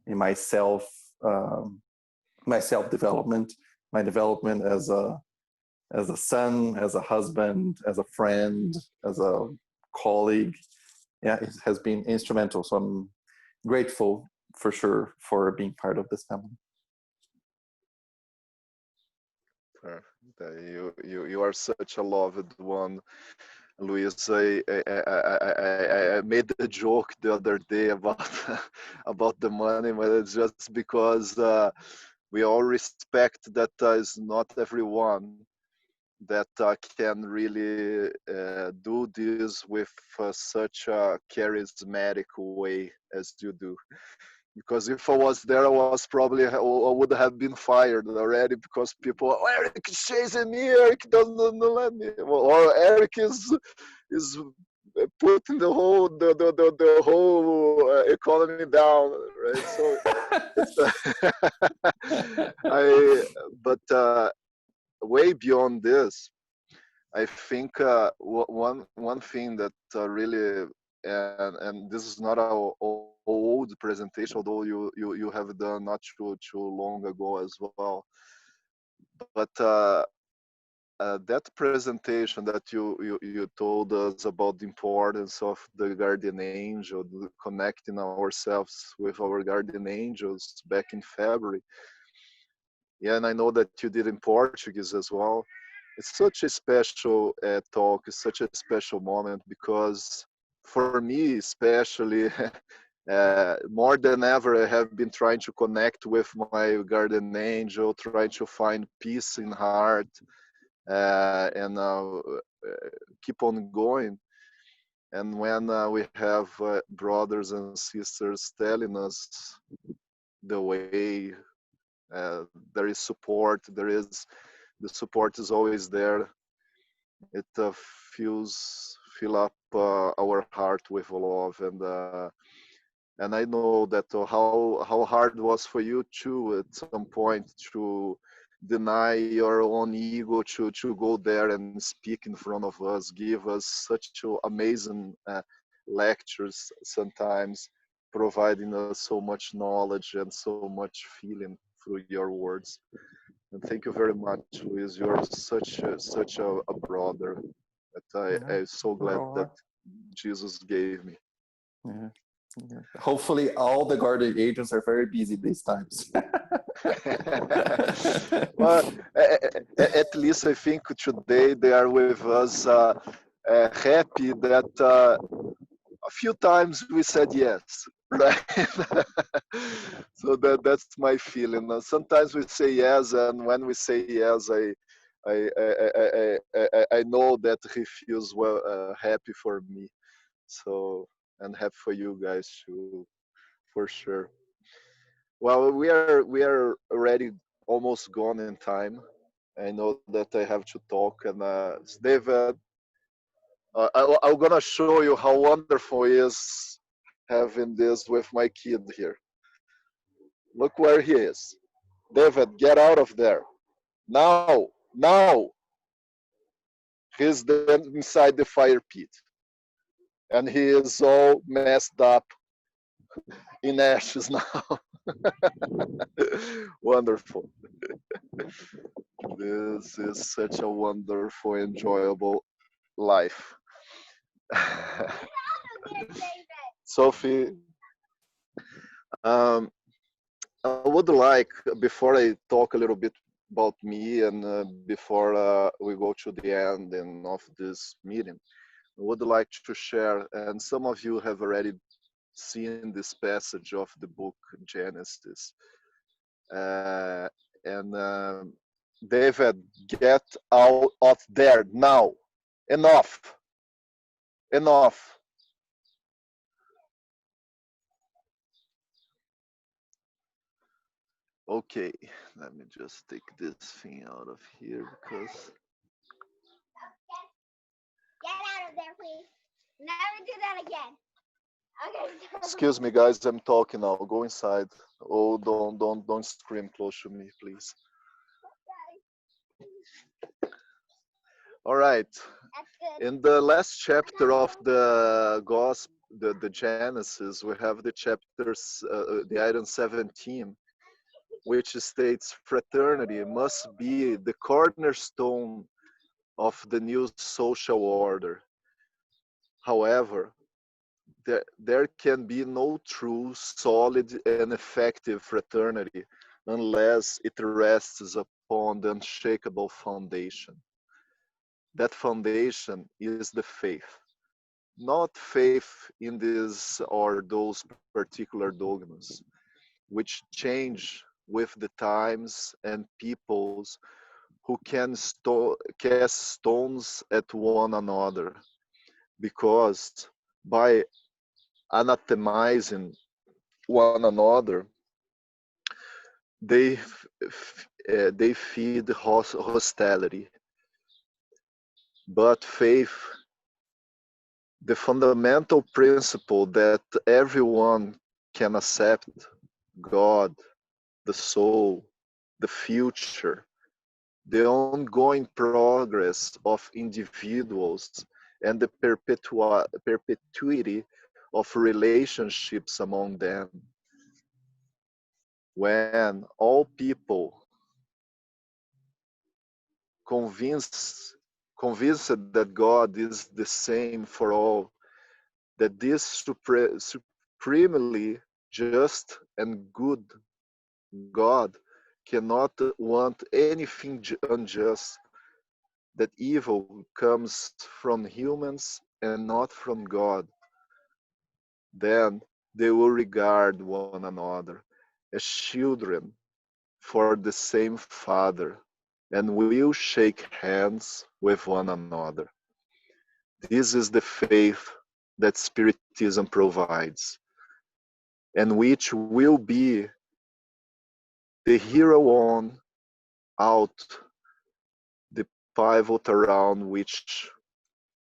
my self-development, my development as a son, as a husband, as a friend, as a colleague. Yeah, it has been instrumental. So I'm grateful for sure for being part of this family. You are such a loved one. Luis, I made a joke the other day about about the money, but it's just because we all respect that is not everyone that can really do this with such a charismatic way as you do. Because if I was there, I was probably I would have been fired already because people, oh, Eric is chasing me, Eric doesn't let me, or Eric is putting the whole economy down, right? So it's but way beyond this, I think one thing that really and this is not our old presentation, although you have done not too long ago as well. But that presentation that you told us about the importance of the guardian angel, connecting ourselves with our guardian angels back in February. Yeah, and I know that you did in Portuguese as well. It's such a special talk. It's such a special moment because for me, especially, more than ever, I have been trying to connect with my guardian angel, trying to find peace in heart, and keep on going. And when we have brothers and sisters telling us the way, there is support. The support is always there. It fill up our heart with love, and I know that how hard it was for you too at some point to deny your own ego to go there and speak in front of us, give us such amazing lectures sometimes, providing us so much knowledge and so much feeling through your words. And thank you very much, Luis. You're such a brother that I'm so glad that Jesus gave me. Yeah. Yeah. Hopefully all the guardian agents are very busy these times. Well, at least I think today they are with us, happy that a few times we said yes, right? So that's my feeling. Sometimes we say yes, and when we say yes, I know that he feels well, happy for me. So, and happy for you guys too, for sure. Well, we are already almost gone in time. I know that I have to talk, and David, I'm gonna show you how wonderful it is having this with my kid here. Look where he is. David, get out of there. Now, now. He's then inside the fire pit. And he is all messed up in ashes now. Wonderful. This is such a wonderful, enjoyable life. Sophie, um, I would like, before I talk a little bit about me and before we go to the ending of this meeting, I would like to share, and some of you have already seen this passage of the book Genesis. And David, get out of there now. Enough. Enough. Okay, let me just take this thing out of here because. Get out of there, please. Never do that again. Okay. Excuse me, guys. I'm talking now. Go inside. Oh, don't scream close to me, please. All right. That's good. In the last chapter of the Gospel, the Genesis, we have the chapters, the item 17, which states fraternity must be the cornerstone of the new social order. However, there can be no true, solid, and effective fraternity unless it rests upon the unshakable foundation. that foundation is the faith. Not faith in this or those particular dogmas, which change with the times and peoples who can cast stones at one another, because by anathemizing one another, they they feed hostility. But faith, the fundamental principle that everyone can accept God, the soul, the future, the ongoing progress of individuals, and the perpetuity of relationships among them. When all people convinced that God is the same for all, that this supremely just and good God cannot want anything unjust, that evil comes from humans and not from God, then they will regard one another as children for the same Father, and will shake hands with one another. This is the faith that Spiritism provides, and which will be the hero on out the pivot around which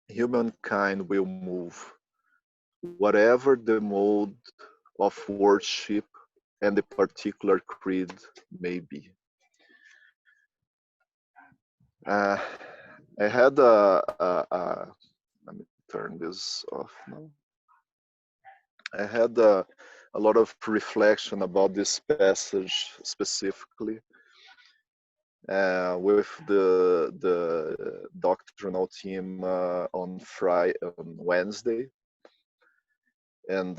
humankind will move, whatever the mode of worship and the particular creed may be. I had let me turn this off now. I had a lot of reflection about this passage specifically with the doctrinal team on Wednesday, and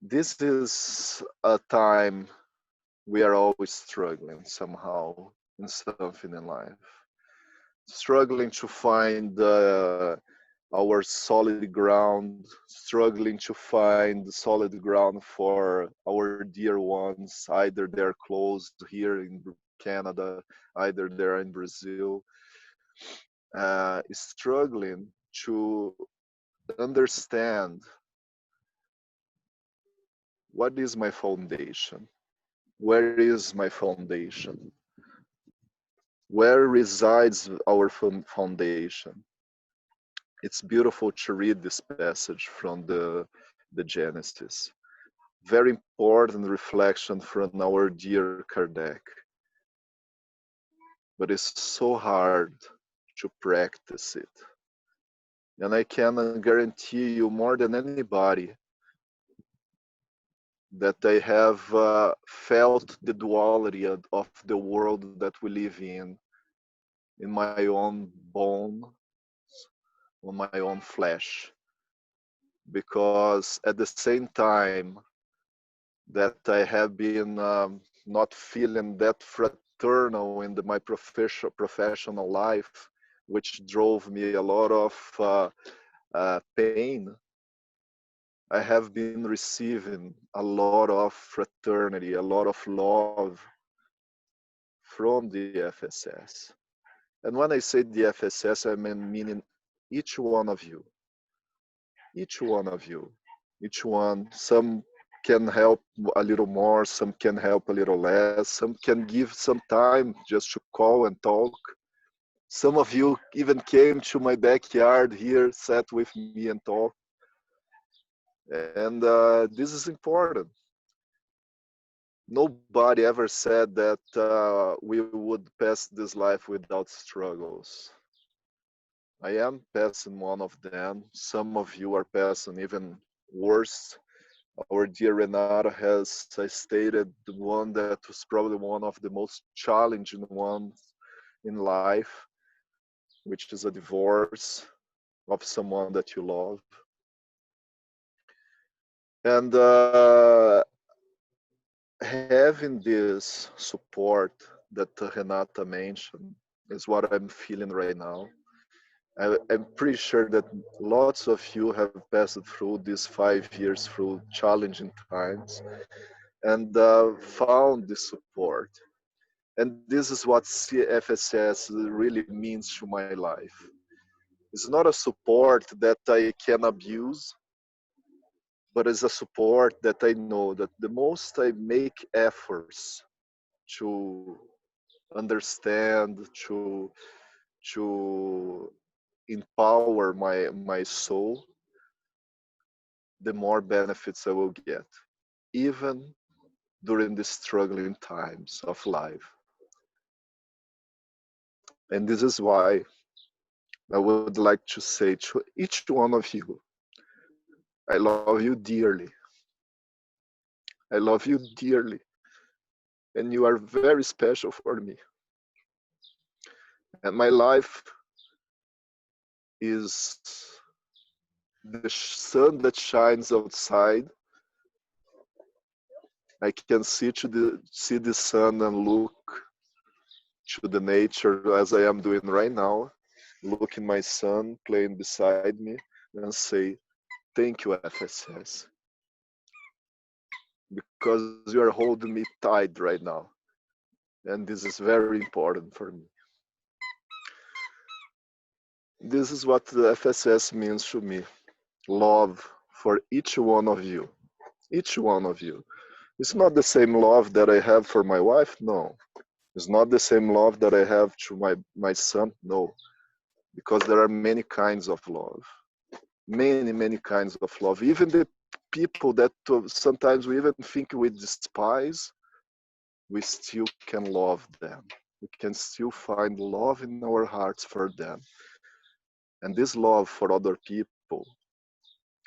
this is a time we are always struggling somehow in something in life, struggling to find our solid ground, struggling to find solid ground for our dear ones. Either they're close here in Canada, either they're in Brazil, struggling to understand what is my foundation, where is my foundation, where resides our foundation. It's beautiful to read this passage from the Genesis. Very important reflection from our dear Kardec. But it's so hard to practice it. And I can guarantee you more than anybody that I have felt the duality of the world that we live in my own bone, on my own flesh. Because at the same time that I have been not feeling that fraternal in my professional life, which drove me a lot of pain, I have been receiving a lot of fraternity, a lot of love from the FSS. And when I say the FSS, I mean each one of you. Each one of you. Each one. Some can help a little more, some can help a little less, some can give some time just to call and talk. Some of you even came to my backyard here, sat with me and talked. And this is important. Nobody ever said that we would pass this life without struggles. I am passing one of them. Some of you are passing even worse. Our dear Renata has stated the one that was probably one of the most challenging ones in life, which is a divorce of someone that you love. And having this support that Renata mentioned, is what I'm feeling right now. I'm pretty sure that lots of you have passed through these 5 years through challenging times and found the support. And this is what CFSS really means to my life. It's not a support that I can abuse, but it's a support that I know that the most I make efforts to understand, to empower my soul, the more benefits I will get, even during the struggling times of life. And this is why I would like to say to each one of you, I love you dearly. I love you dearly. And you are very special for me. And my life is the sun that shines outside. I can see the sun and look to the nature as I am doing right now, look in my son playing beside me and say, thank you, FSS, because you are holding me tight right now. And this is very important for me. This is what the FSS means to me. Love for each one of you. Each one of you. It's not the same love that I have for my wife, no. It's not the same love that I have to my son, no. Because there are many kinds of love. Many kinds of love. Even the people that sometimes we even think we despise, we still can love them. We can still find love in our hearts for them. And this love for other people,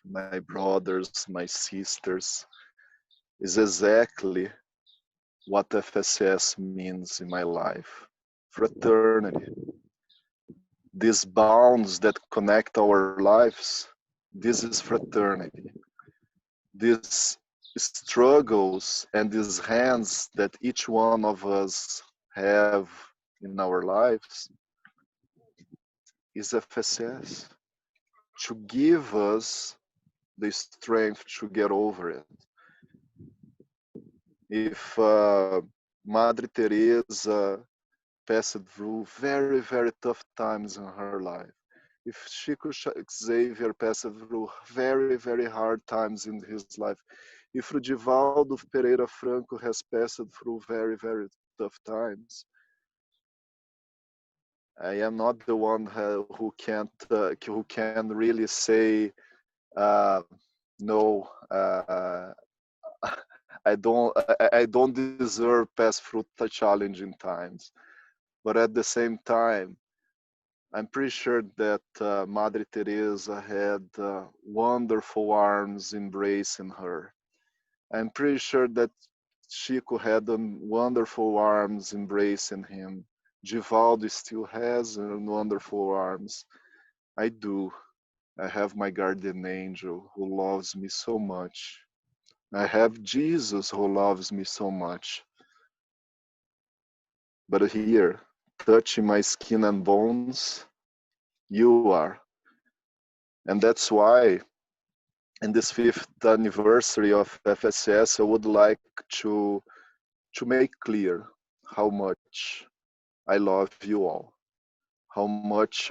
my brothers, my sisters, is exactly what FSS means in my life. Fraternity. These bonds that connect our lives, this is fraternity. These struggles and these hands that each one of us have in our lives is FSS to give us the strength to get over it. If Madre Teresa passed through very tough times in her life, if Chico Xavier passed through very hard times in his life, if Rudivaldo Pereira Franco has passed through very tough times, I am not the one who can really say no. I don't deserve pass through the challenging times, but at the same time, I'm pretty sure that Madre Teresa had wonderful arms embracing her. I'm pretty sure that Chico had wonderful arms embracing him. Givaldo still has wonderful arms. I do. I have my guardian angel who loves me so much. I have Jesus who loves me so much. But here, touching my skin and bones, you are. And that's why in this 5th anniversary of FSS, I would like to make clear how much I love you all, how much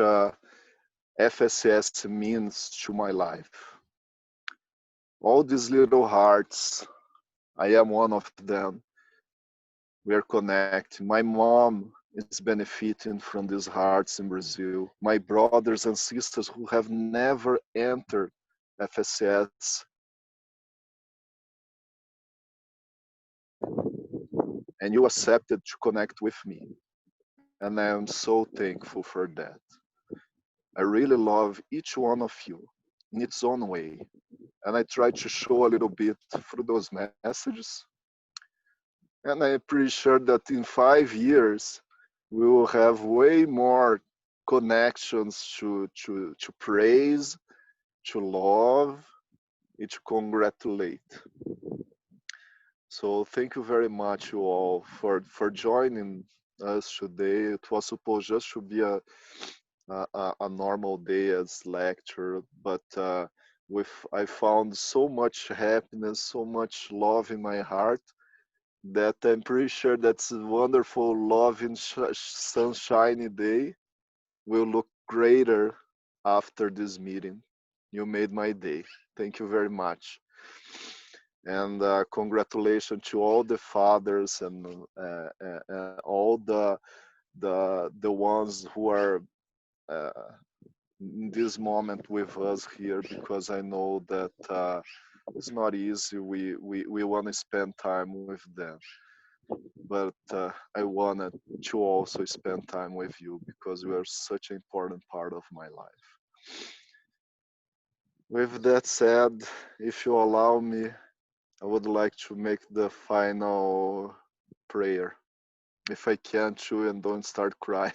FSS means to my life. All these little hearts, I am one of them. We are connected. My mom is benefiting from these hearts in Brazil. My brothers and sisters who have never entered FSS, and you accepted to connect with me. And I am so thankful for that. I really love each one of you in its own way. And I try to show a little bit through those messages. And I'm pretty sure that in 5 years, we will have way more connections to praise, to love, and to congratulate. So thank you very much, you all, for joining us today. It was supposed just to be a normal day as lecture, but I found so much happiness, so much love in my heart that I'm pretty sure that's a wonderful, loving, sunshiny day will look greater after this meeting. You made my day. Thank you very much. And congratulations to all the fathers and all the ones who are in this moment with us here, because I know that it's not easy. We want to spend time with them, but I wanted to also spend time with you because you are such an important part of my life. With that said, if you allow me, I would like to make the final prayer. If I can too, and don't start crying.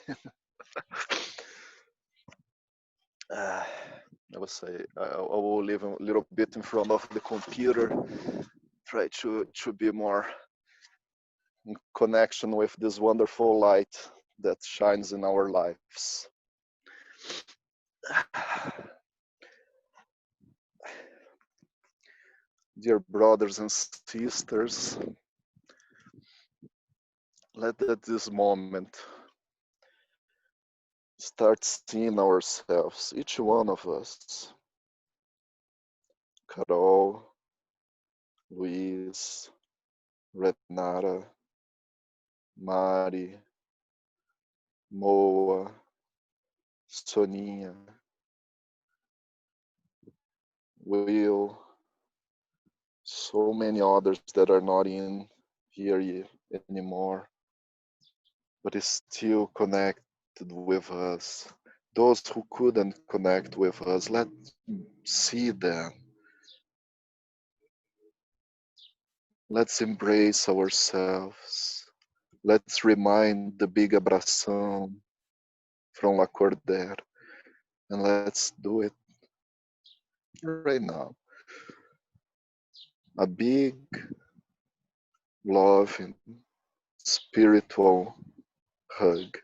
I will say I will live a little bit in front of the computer, try to be more in connection with this wonderful light that shines in our lives. Dear brothers and sisters, let at this moment start seeing ourselves, each one of us. Carol, Luis, Renata, Mari, Moa, Soninha, Will, so many others that are not in here anymore, but is still connected with us. Those who couldn't connect with us, let's see them. Let's embrace ourselves. Let's remind the big abração from La Cordera, and let's do it right now. A big, loving, spiritual hug.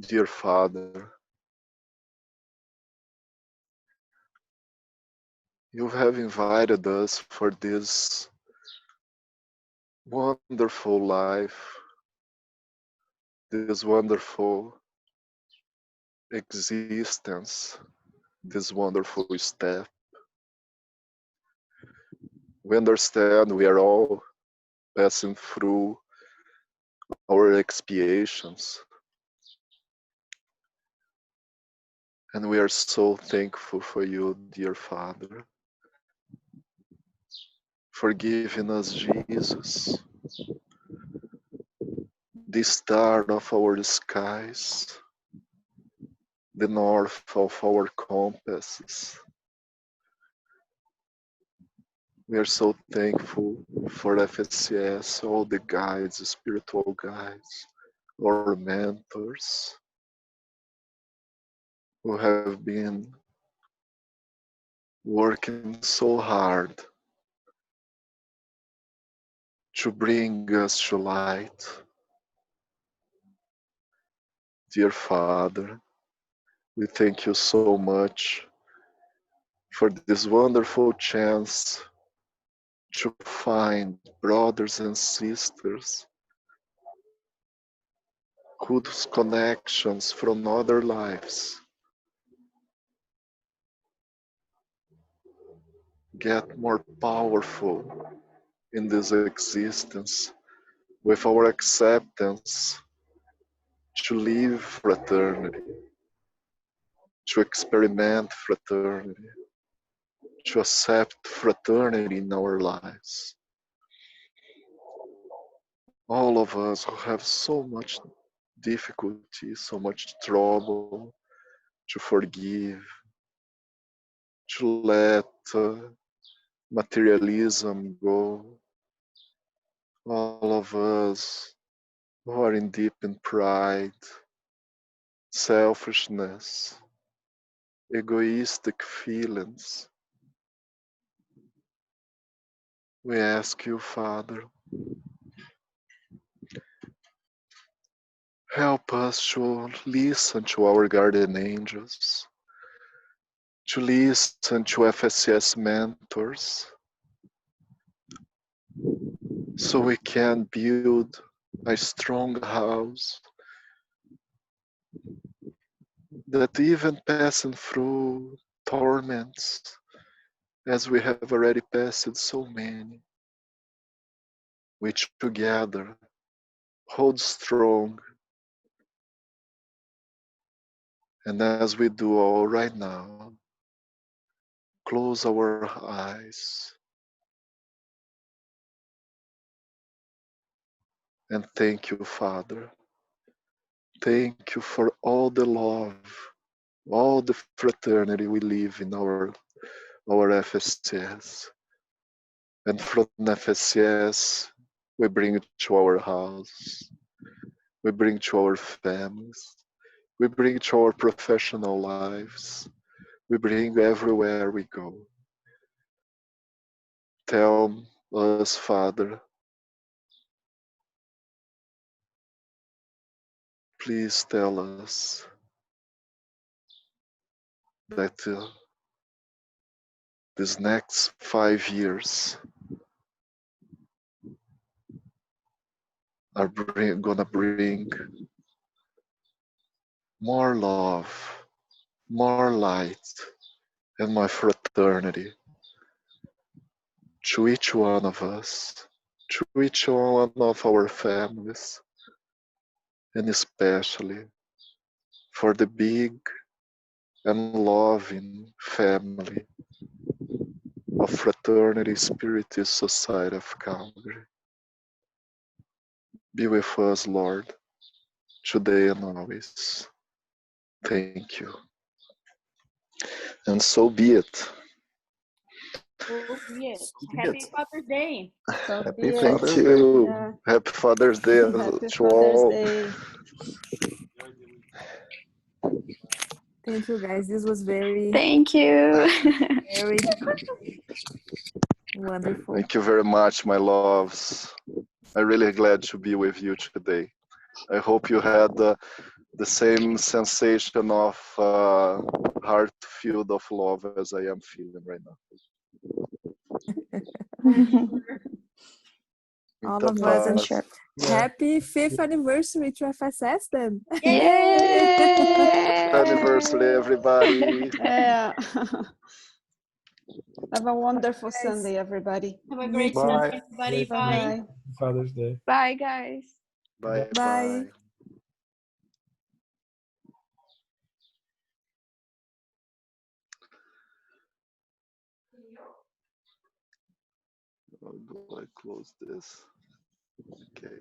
Dear Father, you have invited us for this wonderful life, this wonderful existence, this wonderful step. We understand we are all passing through our expiations, and we are so thankful for you, dear Father, for giving us Jesus, the star of our skies, the north of our compasses. We are so thankful for FSS, all the guides, spiritual guides, our mentors who have been working so hard to bring us to light. Dear Father, we thank you so much for this wonderful chance to find brothers and sisters whose connections from other lives get more powerful in this existence with our acceptance to live fraternity, to experiment fraternity, to accept fraternity in our lives. All of us who have so much difficulty, so much trouble to forgive, to let materialism go. All of us who are in deep in pride, selfishness, egoistic feelings, We ask you, Father, help us to listen to our guardian angels, to listen to FSS mentors, so we can build a strong house that even passing through torments, as we have already passed so many, we together hold strong. And as we do all right now, close our eyes and thank you, Father. Thank you for all the love, all the fraternity we live in our FSS. And from FSS, we bring it to our house, we bring to our families, we bring to our professional lives, we bring everywhere we go. Tell us, Father, please tell us that these next 5 years are gonna bring more love, more light, and more fraternity to each one of us, to each one of our families, and especially for the big and loving family of Fraternity Spiritist Society of Calgary. Be with us, Lord, today and always. Thank you. And so be it. So be it. So be Happy it. Father's Day. So Happy be it. Thank Father's Day. you. Yeah. Happy Father's Day Happy to Father's all. Day. Thank you, guys. This was very, Thank you. very wonderful. Thank you very much, my loves. I'm really glad to be with you today. I hope you had the same sensation of heart filled of love as I am feeling right now. All Então, of More us. than And sure. happy 5th anniversary to FSS then. Happy anniversary, Yay! everybody. Yeah. Have a wonderful Guys. Sunday, everybody. Have a You great too. Sunday, Bye. everybody. Bye. Bye-bye. Father's Day. Bye, guys. Bye, Bye. bye. How do I close this? Okay.